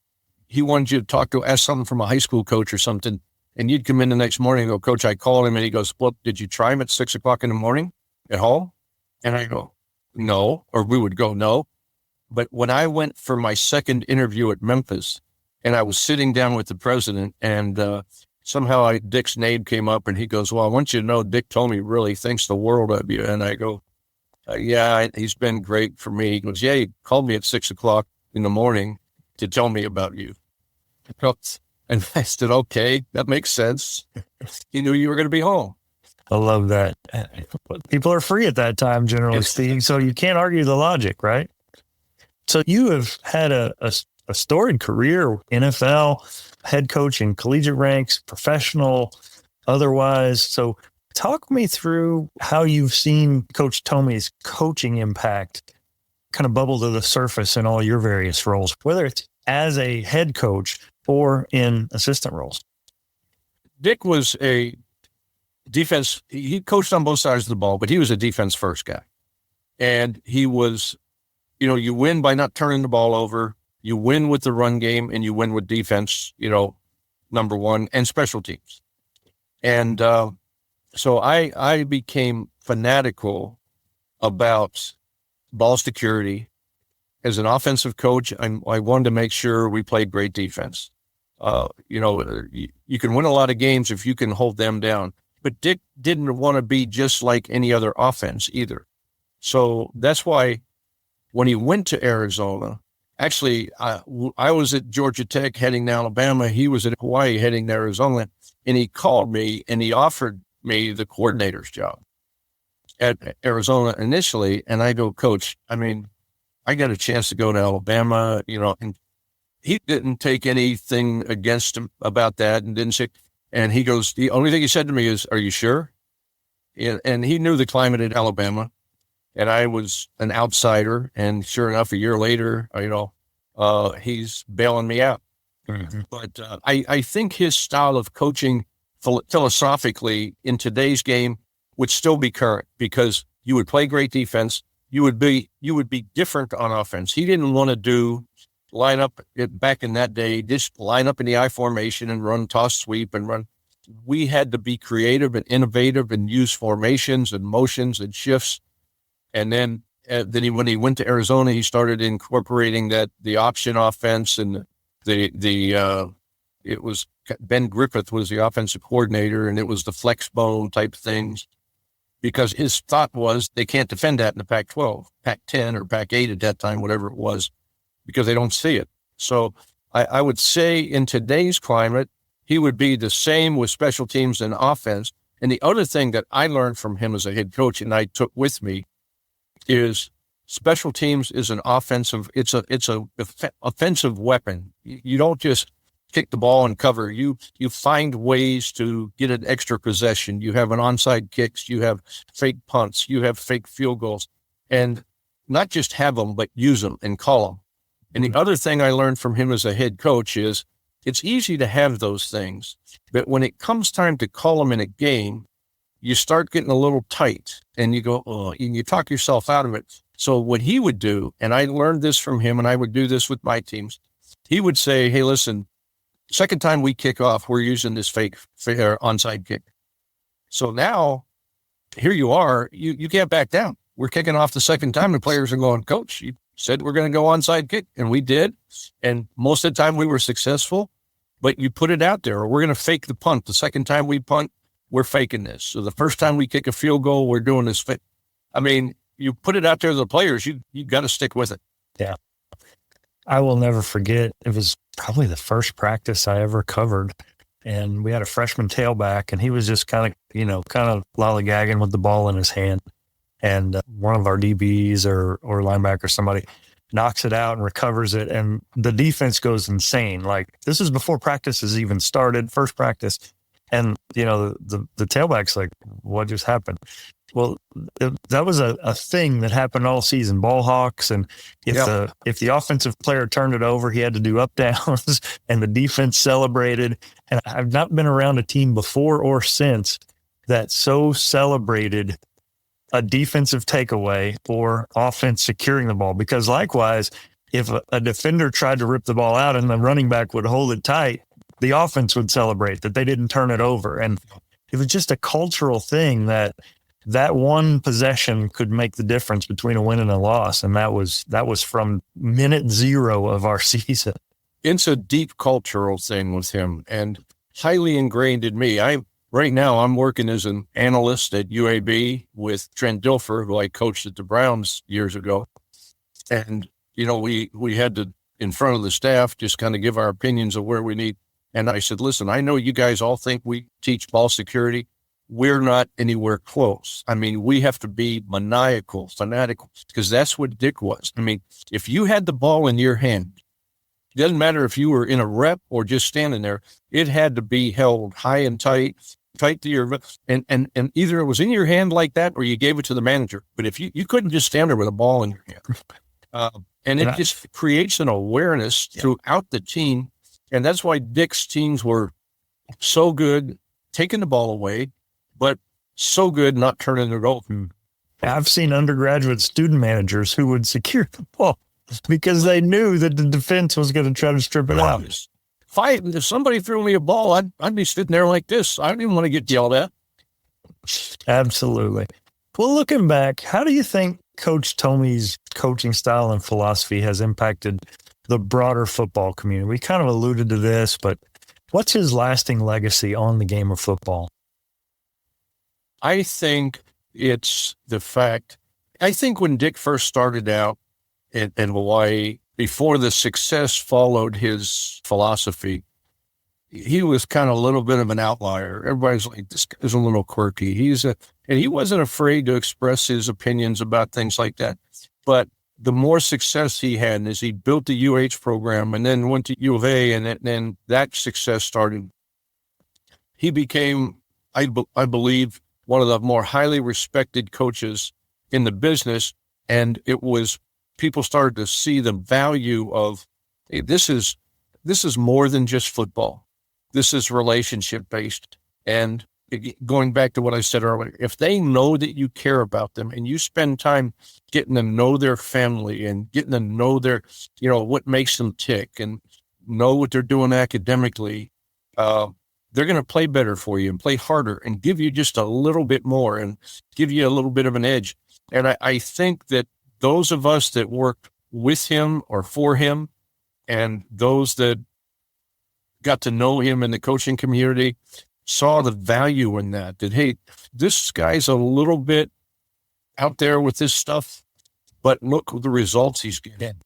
Speaker 5: he wanted you to ask something from a high school coach or something, and you'd come in the next morning and go, Coach, I called him, and he goes, well, did you try him at 6:00 in the morning at home? And I go, no, or we would go, no. But when I went for my second interview at Memphis, and I was sitting down with the president, and somehow Dick's name came up, and he goes, well, I want you to know Dick Tomey really thinks the world of you. And I go, yeah, he's been great for me. He goes, yeah, he called me at 6:00 in the morning to tell me about you. And I said, okay, that makes sense. He knew you were going to be home.
Speaker 2: I love that. People are free at that time, generally speaking, so you can't argue the logic, right? So you have had a storied career, NFL, head coach in collegiate ranks, professional, otherwise. So talk me through how you've seen Coach Tomey's coaching impact kind of bubble to the surface in all your various roles, whether it's as a head coach or in assistant roles.
Speaker 5: Dick was a defense. He coached on both sides of the ball, but he was a defense first guy. And he was, you win by not turning the ball over. You win with the run game, and you win with defense, number one, and special teams. And so I became fanatical about ball security. As an offensive coach, I wanted to make sure we played great defense. You can win a lot of games if you can hold them down. But Dick didn't want to be just like any other offense either. So that's why when he went to Arizona, actually, I was at Georgia Tech heading to Alabama. He was at Hawaii heading to Arizona. And he called me and he offered me the coordinator's job at Arizona initially. And I go, Coach, I got a chance to go to Alabama, and he didn't take anything against him about that and didn't say, and he goes, the only thing he said to me is, are you sure? And he knew the climate in Alabama, and I was an outsider. And sure enough, a year later, he's bailing me out. Mm-hmm. But I think his style of coaching philosophically in today's game would still be current, because you would play great defense. You would be different on offense. He didn't want to do line up back in that day, just line up in the I formation and run toss sweep and run. We had to be creative and innovative and use formations and motions and shifts. And then when he went to Arizona, he started incorporating the option offense, and it was Ben Griffith was the offensive coordinator, and it was the flex bone type things, because his thought was they can't defend that in the Pac-12, Pac-10 or Pac-8 at that time, whatever it was, because they don't see it. So I would say in today's climate, he would be the same with special teams and offense. And the other thing that I learned from him as a head coach and I took with me is special teams is an offensive, it's a offensive weapon. You don't just kick the ball and cover. You find ways to get an extra possession. You have an onside kicks, you have fake punts, you have fake field goals, and not just have them, but use them and call them. And the other thing I learned from him as a head coach is it's easy to have those things, but when it comes time to call them in a game, you start getting a little tight and you go, oh, and you talk yourself out of it. So what he would do, and I learned this from him, and I would do this with my teams, he would say, hey, listen, second time we kick off, we're using this fake onside kick. So now here you are, you can't back down. We're kicking off the second time. The players are going, Coach, you said we're going to go onside kick, and we did. And most of the time we were successful, but you put it out there, or we're going to fake the punt. The second time we punt, we're faking this. So the first time we kick a field goal, we're doing this. I mean, you put it out there to the players, you got to stick with it.
Speaker 2: Yeah. I will never forget. It was probably the first practice I ever covered. And we had a freshman tailback, and he was just kind of lollygagging with the ball in his hand. And one of our DBs or linebacker, somebody knocks it out and recovers it. And the defense goes insane. Like, this is before practice has even started, first practice. And, the tailback's like, what just happened? Well, that was a thing that happened all season, ball hawks. And if the offensive player turned it over, he had to do up downs, and the defense celebrated. And I've not been around a team before or since that so celebrated a defensive takeaway or offense securing the ball. Because likewise, if a defender tried to rip the ball out and the running back would hold it tight, the offense would celebrate that they didn't turn it over. And it was just a cultural thing that one possession could make the difference between a win and a loss. And that was from minute zero of our season.
Speaker 5: It's a deep cultural thing with him and highly ingrained in me. Right now I'm working as an analyst at UAB with Trent Dilfer, who I coached at the Browns years ago. And, we had to, in front of the staff, just kind of give our opinions of where we need. And I said, listen, I know you guys all think we teach ball security. We're not anywhere close. I mean, we have to be maniacal, fanatical, because that's what Dick was. I mean, if you had the ball in your hand, it doesn't matter if you were in a rep or just standing there, it had to be held high and tight to your, and either it was in your hand like that or you gave it to the manager. But if you couldn't just stand there with a ball in your hand. And it just creates an awareness throughout the team. And that's why Dick's teams were so good taking the ball away, but so good not turning it over.
Speaker 2: I've seen undergraduate student managers who would secure the ball because they knew that the defense was going to try to strip it out.
Speaker 5: If somebody threw me a ball, I'd be sitting there like this. I don't even want to get yelled at.
Speaker 2: Absolutely. Well, looking back, how do you think Coach Tomey's coaching style and philosophy has impacted the broader football community? We kind of alluded to this, but what's his lasting legacy on the game of football?
Speaker 5: I think it's the fact, I think when Dick first started out in Hawaii, before the success followed his philosophy, he was kind of a little bit of an outlier. Everybody's like, this guy's a little quirky. And he wasn't afraid to express his opinions about things like that. But the more success he had is he built the UH program and then went to U of A, and then that success started. He became, I believe, one of the more highly respected coaches in the business. And it was, people started to see the value of, hey, this is more than just football. This is relationship based. And going back to what I said earlier, if they know that you care about them and you spend time getting to know their family and getting to know their, what makes them tick and know what they're doing academically, they're going to play better for you and play harder and give you just a little bit more and give you a little bit of an edge. And I think that those of us that worked with him or for him and those that got to know him in the coaching community saw the value in that, hey, this guy's a little bit out there with this stuff, but look at the results he's getting.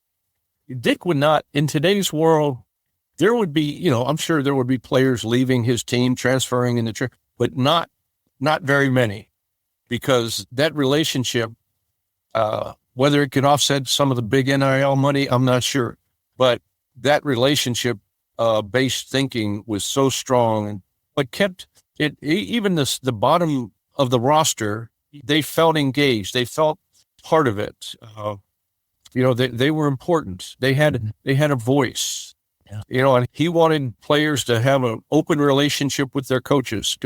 Speaker 5: Dick would not, in today's world, there would be, I'm sure there would be players leaving his team, transferring in the but not very many, because that relationship, whether it could offset some of the big NIL money, I'm not sure, but that relationship based thinking was so strong, but kept it, even the bottom of the roster, they felt engaged. They felt part of it. They were important. They had a voice. Yeah. And he wanted players to have an open relationship with their coaches.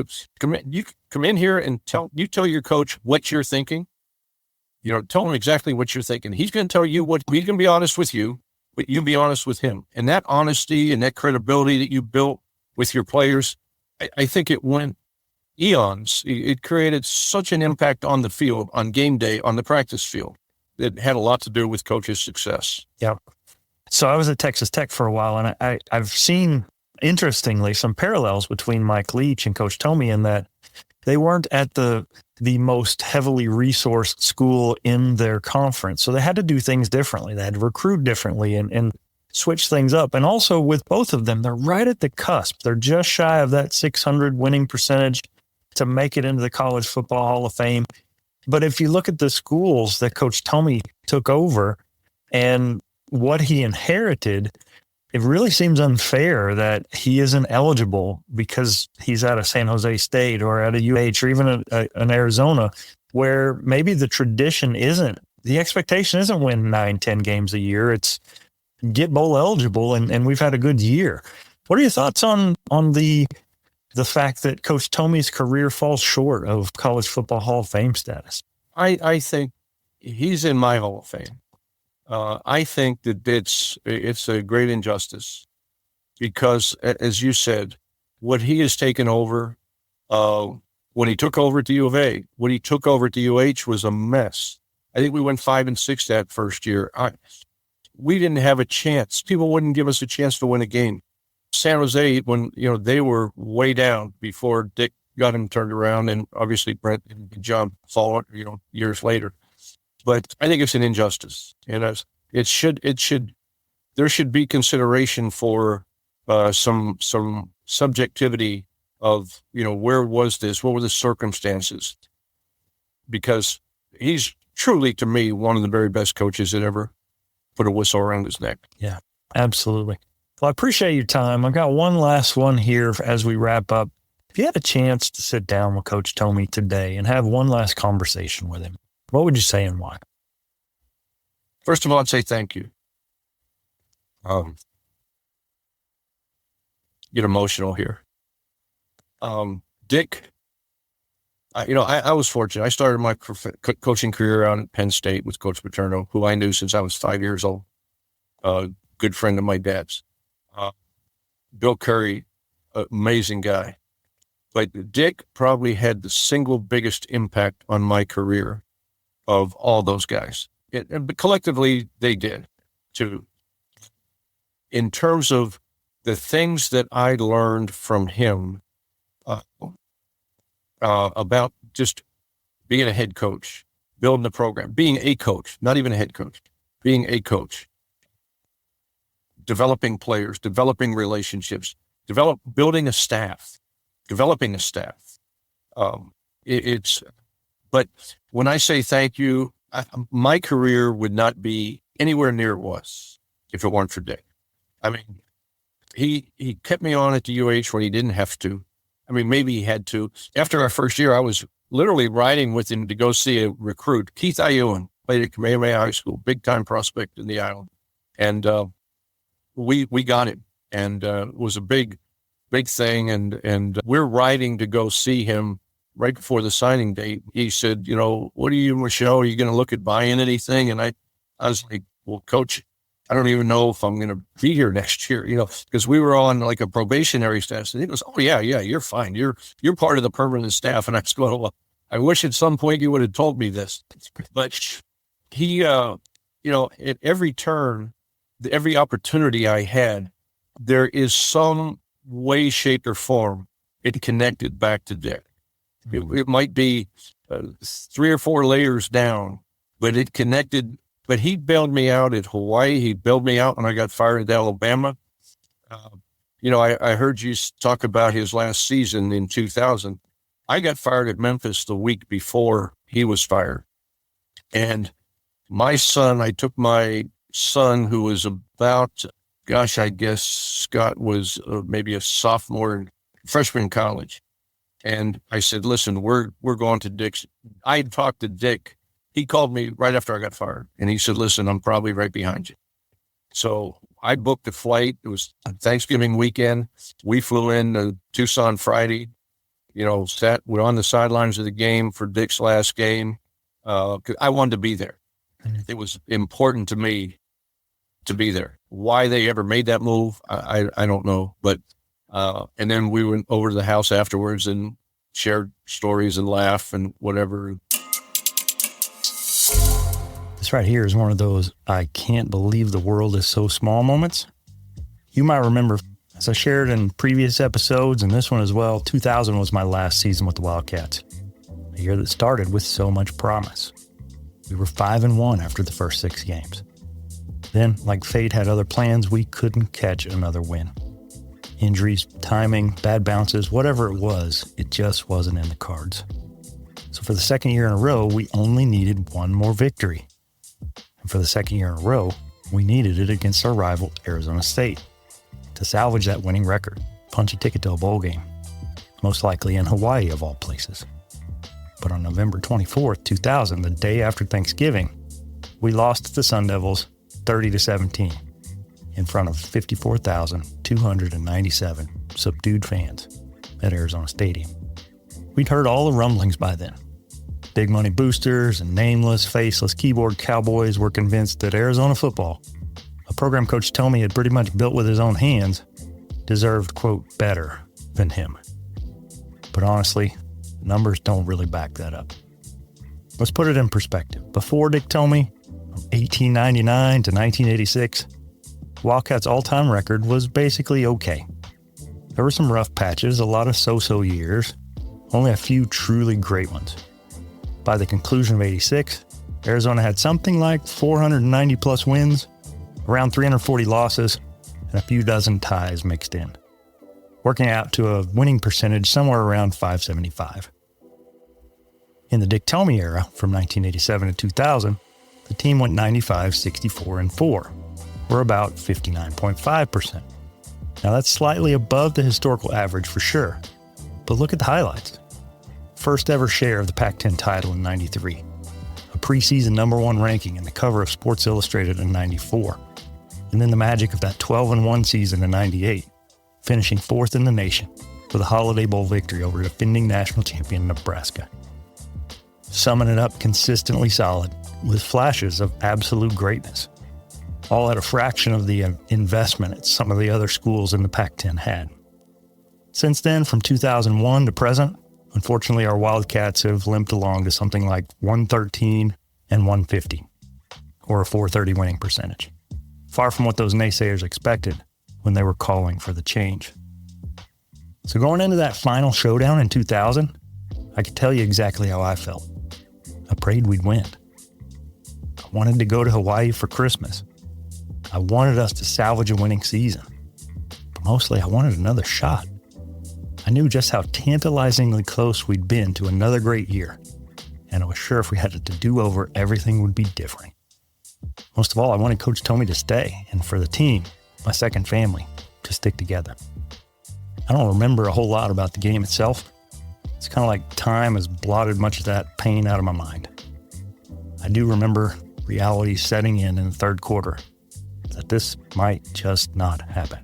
Speaker 5: You come in here and tell your coach what you're thinking. Tell him exactly what you're thinking. He's going to tell you what, he's going to be honest with you, but you be honest with him. And that honesty and that credibility that you built with your players, I think it went eons. It created such an impact on the field, on game day, on the practice field. It had a lot to do with coaches' success.
Speaker 2: Yeah. So I was at Texas Tech for a while, and I've seen, interestingly, some parallels between Mike Leach and Coach Tomey in that they weren't at the most heavily resourced school in their conference. So they had to do things differently. They had to recruit differently and switch things up. And also with both of them, they're right at the cusp. They're just shy of that 600 winning percentage to make it into the College Football Hall of Fame. But if you look at the schools that Coach Tomey took over and what he inherited, it really seems unfair that he isn't eligible because he's at a San Jose State or at a UH or even an Arizona, where maybe the tradition isn't, the expectation isn't win 9-10 games a year. It's get bowl eligible, and we've had a good year. What are your thoughts on the fact that Coach Tomey's career falls short of College Football Hall of Fame status?
Speaker 5: I think he's in my Hall of Fame. I think that it's a great injustice because, as you said, what he has taken over, when he took over at the U of A, when he took over at the UH was a mess. I think we went 5-6 that first year. We didn't have a chance. People wouldn't give us a chance to win a game. San Jose, when they were way down before Dick got him turned around, and obviously Brent and John followed, years later. But I think it's an injustice, and there should be consideration for some subjectivity of where was this, what were the circumstances, because he's truly, to me, one of the very best coaches that ever put a whistle around his neck.
Speaker 2: Yeah, absolutely. Well, I appreciate your time. I've got one last one here as we wrap up. If you had a chance to sit down with Coach Tomey today and have one last conversation with him, what would you say and why?
Speaker 5: First of all, I'd say thank you. Get emotional here. Dick, I was fortunate. I started my coaching career out at Penn State with Coach Paterno, who I knew since I was 5 years old. Good friend of my dad's. Bill Curry, amazing guy. But Dick probably had the single biggest impact on my career of all those guys. But collectively, they did, too. In terms of the things that I learned from him about just being a head coach, building a program, being a coach, not even a head coach, being a coach, developing players, developing relationships, building a staff, developing a staff. But when I say thank you, my career would not be anywhere near it was if it weren't for Dick. I mean, he kept me on at the UH when he didn't have to. I mean, maybe he had to. After our first year, I was literally riding with him to go see a recruit. Keith Iowan played at Kamehameha High School, big-time prospect in the island. And we got him. And it was a big big thing. And we're riding to go see him right before the signing date. He said, what are you, Michelle? Are you going to look at buying anything? And I was like, well, Coach, I don't even know if I'm going to be here next year, because we were on like a probationary status. And he goes, oh yeah, you're fine. You're part of the permanent staff. And I was going, well, I wish at some point you would have told me this. But he, at every turn, every opportunity I had, there is some way, shape, or form it connected back to Dick. It might be 3 or 4 layers down, but it connected. But he bailed me out at Hawaii. He bailed me out when I got fired at Alabama. I heard you talk about his last season in 2000. I got fired at Memphis the week before he was fired. And I took my son, who was about, I guess Scott was maybe a freshman in college. And I said, listen, we're going to Dick's. I talked to Dick. He called me right after I got fired. And he said, listen, I'm probably right behind you. So I booked a flight. It was Thanksgiving weekend. We flew in to Tucson Friday. We're on the sidelines of the game for Dick's last game. 'Cause I wanted to be there. It was important to me to be there. Why they ever made that move, I don't know. But and then we went over to the house afterwards and shared stories and laugh and whatever.
Speaker 2: This right here is one of those I can't believe the world is so small moments. You might remember, as I shared in previous episodes and this one as well, 2000 was my last season with the Wildcats. A year that started with so much promise. We were 5-1 after the first 6 games. Then, like fate had other plans, we couldn't catch another win. Injuries, timing, bad bounces, whatever it was, it just wasn't in the cards. So for the second year in a row, we only needed one more victory. And for the second year in a row, we needed it against our rival, Arizona State, to salvage that winning record, punch a ticket to a bowl game, most likely in Hawaii of all places. But on November 24th, 2000, the day after Thanksgiving, we lost to the Sun Devils 30-17 in front of 54,297 subdued fans at Arizona Stadium. We'd heard all the rumblings by then. Big money boosters and nameless, faceless keyboard cowboys were convinced that Arizona football, a program Coach Tomey had pretty much built with his own hands, deserved, quote, better than him. But honestly, numbers don't really back that up. Let's put it in perspective. Before Dick Tomey, from 1899 to 1986, Wildcats' all-time record was basically okay. There were some rough patches, a lot of so-so years, only a few truly great ones. By the conclusion of 86, Arizona had something like 490-plus wins, around 340 losses, and a few dozen ties mixed in, working out to a winning percentage somewhere around .575. In the Dick Tomey era, from 1987 to 2000, the team went 95-64-4, or about 59.5%. Now that's slightly above the historical average for sure, but look at the highlights. First ever share of the Pac-10 title in 93, a preseason #1 ranking in the cover of Sports Illustrated in 94, and then the magic of that 12-1 season in 98, finishing 4th in the nation with a Holiday Bowl victory over defending national champion Nebraska. Summing it up consistently solid with flashes of absolute greatness, all at a fraction of the investment that some of the other schools in the Pac-10 had. Since then, from 2001 to present, unfortunately, our Wildcats have limped along to something like 113 and 150, or a .430 winning percentage. Far from what those naysayers expected when they were calling for the change. So going into that final showdown in 2000, I could tell you exactly how I felt. I prayed we'd win. I wanted to go to Hawaii for Christmas. I wanted us to salvage a winning season. But mostly, I wanted another shot. I knew just how tantalizingly close we'd been to another great year, and I was sure if we had it to do over, everything would be different. Most of all, I wanted Coach Tomey to stay, and for the team, my second family, to stick together. I don't remember a whole lot about the game itself. It's kind of like time has blotted much of that pain out of my mind. I do remember reality setting in the third quarter, that this might just not happen.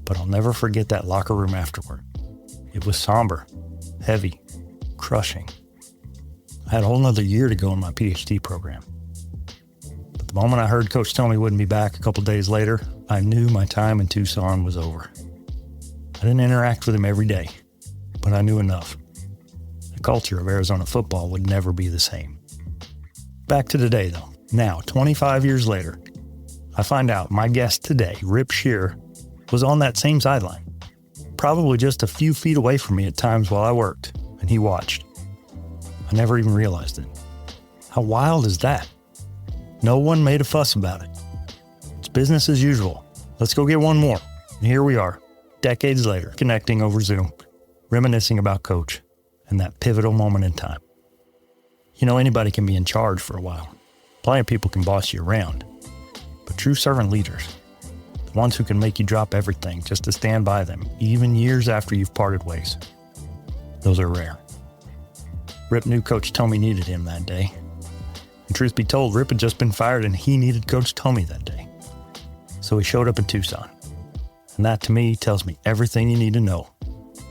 Speaker 2: but I'll never forget that locker room afterward. It was somber, heavy, crushing. I had a whole nother year to go in my PhD program. But the moment I heard Coach Tomey wouldn't be back a couple days later, I knew my time in Tucson was over. I didn't interact with him every day, but I knew enough. The culture of Arizona football would never be the same. Back to today, though. Now, 25 years later, I find out my guest today, Rip Scherer, was on that same sideline, probably just a few feet away from me at times while I worked, and he watched. I never even realized it. How wild is that? No one made a fuss about it. It's business as usual. Let's go get one more. And here we are, decades later, connecting over Zoom, reminiscing about Coach and that pivotal moment in time. You know, anybody can be in charge for a while. Plenty of people can boss you around. But true servant leaders, the ones who can make you drop everything just to stand by them, even years after you've parted ways, those are rare. Rip knew Coach Tomey needed him that day. And truth be told, Rip had just been fired and he needed Coach Tomey that day. So he showed up in Tucson. And that to me tells me everything you need to know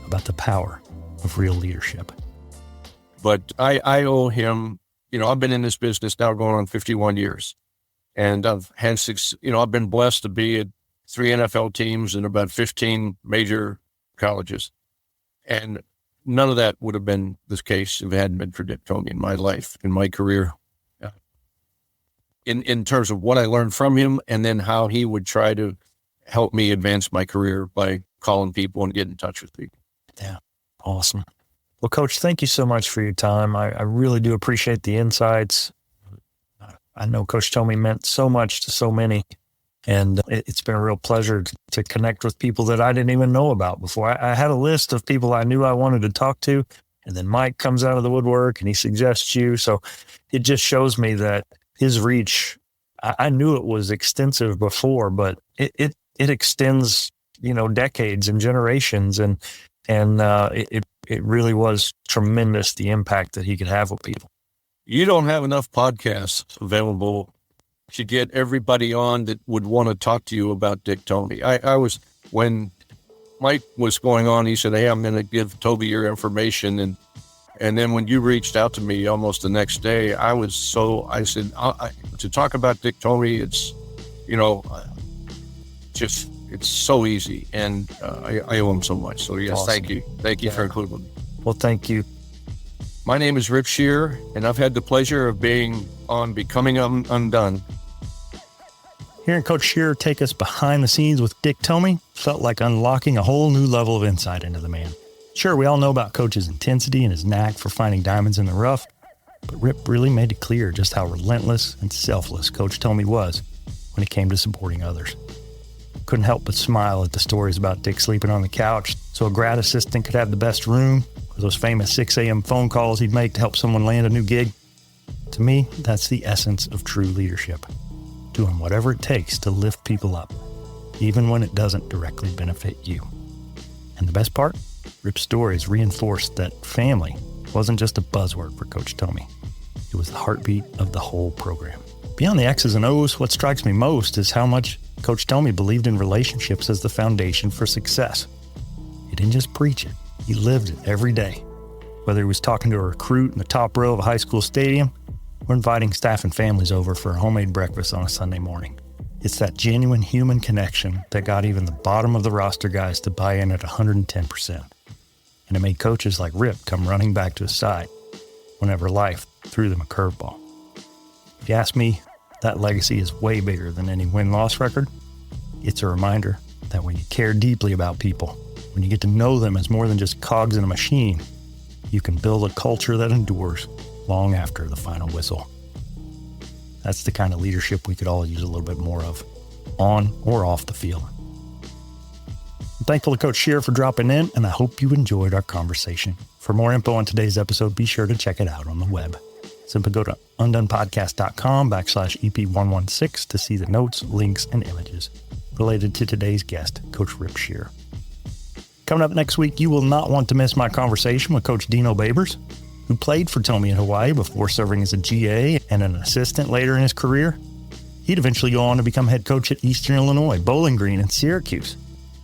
Speaker 2: about the power of real leadership.
Speaker 5: But I owe him, I've been in this business now going on 51 years. And I've been blessed to be at 3 NFL teams and about 15 major colleges. And none of that would have been the case if it hadn't been for Dick Tomey in my life, in my career. In terms of what I learned from him and then how he would try to help me advance my career by calling people and getting in touch with people.
Speaker 2: Yeah, awesome. Well, Coach, thank you so much for your time. I really do appreciate the insights. I know Coach Tomey meant so much to so many, and it's been a real pleasure to connect with people that I didn't even know about before. I had a list of people I knew I wanted to talk to, and then Mike comes out of the woodwork and he suggests you. So it just shows me that his reach, I knew it was extensive before, but it extends, decades and generations, and it really was tremendous, the impact that he could have with people.
Speaker 5: You don't have enough podcasts available to get everybody on that would want to talk to you about Dick Tomey. When Mike was going on, he said, "Hey, I'm going to give Toby your information." And then when you reached out to me almost the next day, I said, to talk about Dick Tomey, it's, it's so easy. And I owe him so much. So yes,
Speaker 2: awesome.
Speaker 5: Thank you. Thank you for including me.
Speaker 2: Well, thank you.
Speaker 5: My name is Rip Scherer, and I've had the pleasure of being on Becoming Undone.
Speaker 2: Hearing Coach Scherer take us behind the scenes with Dick Tomey felt like unlocking a whole new level of insight into the man. Sure, we all know about Coach's intensity and his knack for finding diamonds in the rough, but Rip really made it clear just how relentless and selfless Coach Tomey was when it came to supporting others. Couldn't help but smile at the stories about Dick sleeping on the couch so a grad assistant could have the best room, or those famous 6 a.m. phone calls he'd make to help someone land a new gig. To me, that's the essence of true leadership. Doing whatever it takes to lift people up, even when it doesn't directly benefit you. And the best part? Rip's stories reinforced that family wasn't just a buzzword for Coach Tomey. It was the heartbeat of the whole program. Beyond the X's and O's, what strikes me most is how much Coach Tomey believed in relationships as the foundation for success. He didn't just preach it, he lived it every day. Whether he was talking to a recruit in the top row of a high school stadium or inviting staff and families over for a homemade breakfast on a Sunday morning. It's that genuine human connection that got even the bottom of the roster guys to buy in at 110%. And it made coaches like Rip come running back to his side whenever life threw them a curveball. If you ask me, that legacy is way bigger than any win-loss record. It's a reminder that when you care deeply about people, when you get to know them as more than just cogs in a machine, you can build a culture that endures long after the final whistle. That's the kind of leadership we could all use a little bit more of, on or off the field. I'm thankful to Coach Scherer for dropping in, and I hope you enjoyed our conversation. For more info on today's episode, be sure to check it out on the web. Simply go to undonepodcast.com/EP116 to see the notes, links, and images related to today's guest, Coach Rip Scherer. Coming up next week, you will not want to miss my conversation with Coach Dino Babers, who played for Tomey in Hawaii before serving as a GA and an assistant later in his career. He'd eventually go on to become head coach at Eastern Illinois, Bowling Green, and Syracuse.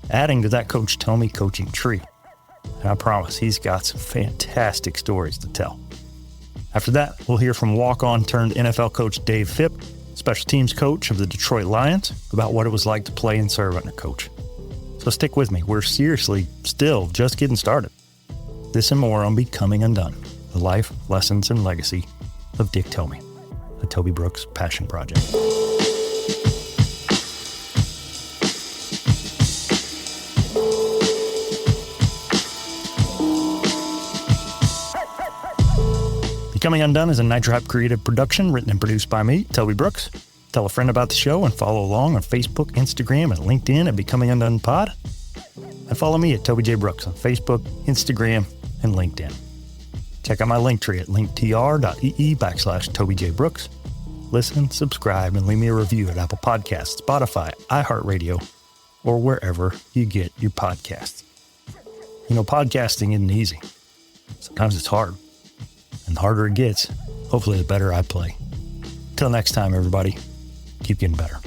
Speaker 2: adding to that Coach Tomey coaching tree. And I promise he's got some fantastic stories to tell. After that, we'll hear from walk-on turned NFL coach Dave Phipp, special teams coach of the Detroit Lions, about what it was like to play and serve under coach. So stick with me. We're seriously still just getting started. This and more on Becoming Undone, the life, lessons, and legacy of Dick Tomey, a Toby Brooks passion project. Becoming Undone is a Night Trap creative production written and produced by me, Toby Brooks. Tell a friend about the show and follow along on Facebook, Instagram, and LinkedIn at Becoming Undone Pod. And follow me at Toby J. Brooks on Facebook, Instagram, and LinkedIn. Check out my link tree at linktr.ee/Toby J. Brooks. Listen, subscribe, and leave me a review at Apple Podcasts, Spotify, iHeartRadio, or wherever you get your podcasts. You know, podcasting isn't easy. Sometimes it's hard. And the harder it gets, hopefully the better I play. Till next time, everybody, keep getting better.